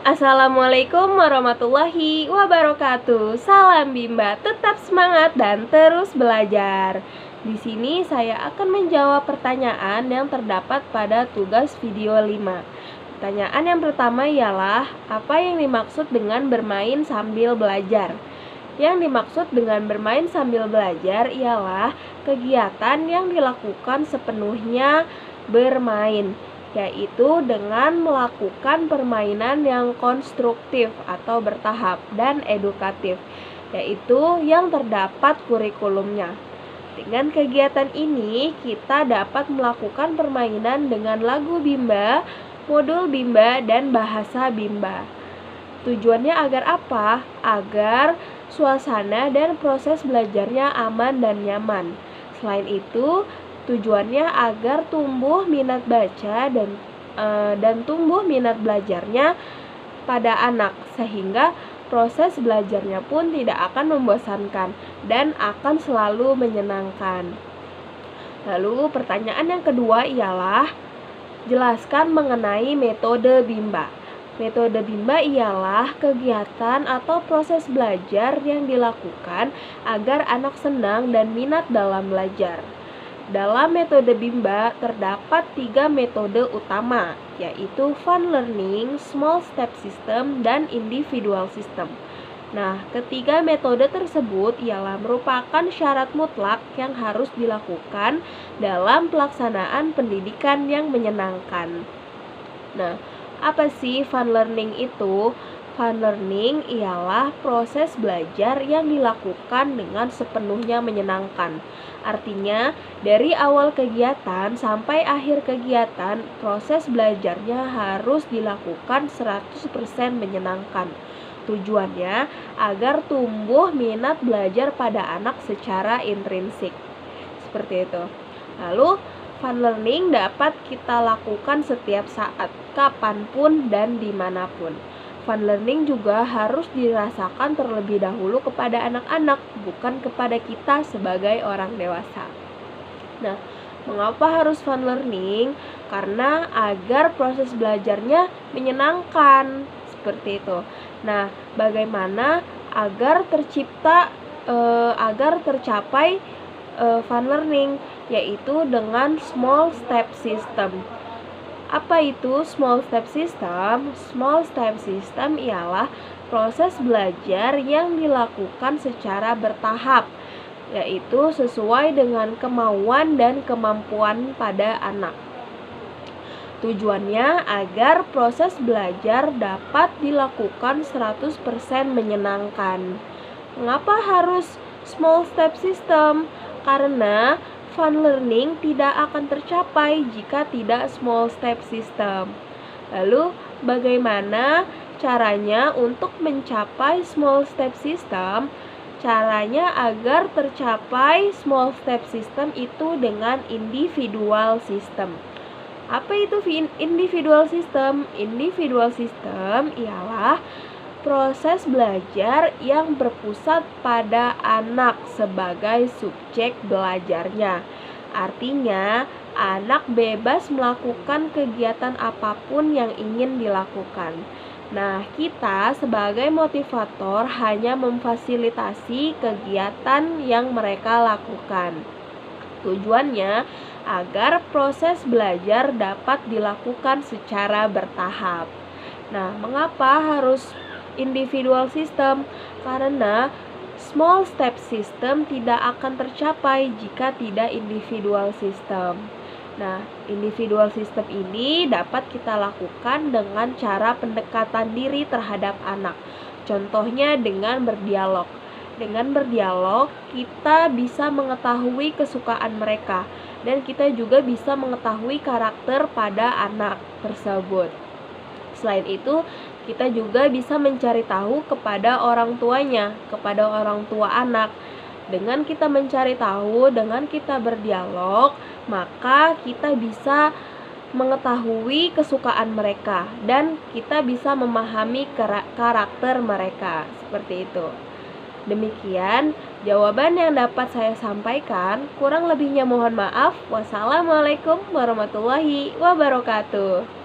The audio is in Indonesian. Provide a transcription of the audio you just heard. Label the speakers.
Speaker 1: Assalamualaikum warahmatullahi wabarakatuh. Salam Bimba, tetap semangat dan terus belajar. Di sini saya akan menjawab pertanyaan yang terdapat pada tugas video 5. Pertanyaan yang pertama ialah, apa yang dimaksud dengan bermain sambil belajar? Yang dimaksud dengan bermain sambil belajar ialah kegiatan yang dilakukan sepenuhnya bermain, yaitu dengan melakukan permainan yang konstruktif atau bertahap dan edukatif, yaitu yang terdapat kurikulumnya. Dengan kegiatan ini, kita dapat melakukan permainan dengan lagu Bimba, modul Bimba, dan bahasa Bimba. Tujuannya agar apa? Agar suasana dan proses belajarnya aman dan nyaman. Selain itu, tujuannya agar tumbuh minat baca dan tumbuh minat belajarnya pada anak, sehingga proses belajarnya pun tidak akan membosankan dan akan selalu menyenangkan. Lalu pertanyaan yang kedua ialah, jelaskan mengenai metode Bimba. Metode Bimba ialah kegiatan atau proses belajar yang dilakukan agar anak senang dan minat dalam belajar. Dalam metode Bimba terdapat 3 metode utama, yaitu fun learning, small step system, dan individual system. Nah, ketiga metode tersebut ialah merupakan syarat mutlak yang harus dilakukan dalam pelaksanaan pendidikan yang menyenangkan. Nah, apa sih fun learning itu? Fun learning ialah proses belajar yang dilakukan dengan sepenuhnya menyenangkan. Artinya, dari awal kegiatan sampai akhir kegiatan, proses belajarnya harus dilakukan 100% menyenangkan. Tujuannya agar tumbuh minat belajar pada anak secara intrinsik. Seperti itu. Lalu, fun learning dapat kita lakukan setiap saat, kapanpun dan dimanapun. Fun learning juga harus dirasakan terlebih dahulu kepada anak-anak, bukan kepada kita sebagai orang dewasa. Nah, mengapa harus fun learning? Karena agar proses belajarnya menyenangkan, seperti itu. Nah, bagaimana agar tercapai fun learning, yaitu dengan small step system. Apa itu small step system? Small step system ialah proses belajar yang dilakukan secara bertahap, yaitu sesuai dengan kemauan dan kemampuan pada anak. Tujuannya agar proses belajar dapat dilakukan 100% menyenangkan. Mengapa harus small step system? Karena fun learning tidak akan tercapai jika tidak small step system. Lalu, bagaimana caranya untuk mencapai small step system? Caranya agar tercapai small step system itu dengan individual system. Apa itu individual system? Individual system ialah proses belajar yang berpusat pada anak sebagai subjek belajarnya. Artinya, anak bebas melakukan kegiatan apapun yang ingin dilakukan. Nah, kita sebagai motivator hanya memfasilitasi kegiatan yang mereka lakukan. Tujuannya agar proses belajar dapat dilakukan secara bertahap. Nah, mengapa harus individual system? Karena small step system tidak akan tercapai jika tidak individual system. Nah, individual system ini dapat kita lakukan dengan cara pendekatan diri terhadap anak. Contohnya dengan berdialog. Dengan berdialog, kita bisa mengetahui kesukaan mereka, dan kita juga bisa mengetahui karakter pada anak tersebut. Selain itu, kita juga bisa mencari tahu kepada orang tuanya, kepada orang tua anak. Dengan kita mencari tahu, dengan kita berdialog, maka kita bisa mengetahui kesukaan mereka dan kita bisa memahami karakter mereka. Seperti itu. Demikian jawaban yang dapat saya sampaikan. Kurang lebihnya mohon maaf. Wassalamualaikum warahmatullahi wabarakatuh.